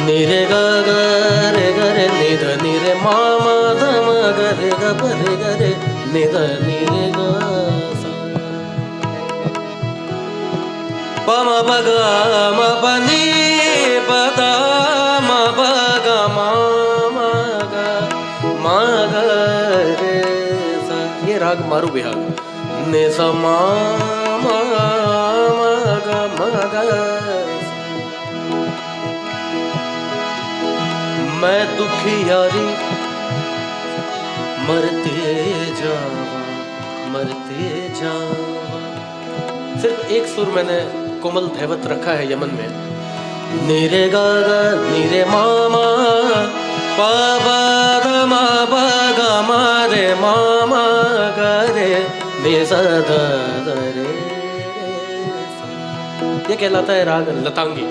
निरे ग रे ग रे नि ध नि रे मा मा ध म ग रे ग प रे ग रे नि ध नि रे ग सा प म प ग म प नि प ध म प ग म म ग म ग रे सा। ये राग मारू बिहाग नि स म म म ग म ग। मैं दुखियारी मरते जावा मरते जावा। सिर्फ एक सुर मैंने कोमल धैवत रखा है यमन में। निरे गा गा निरे मामा पा बा ध मा पा गा मा रे मामा गा रे नि सा ध ध रे सा। ये कहलाता है राग लतांगी।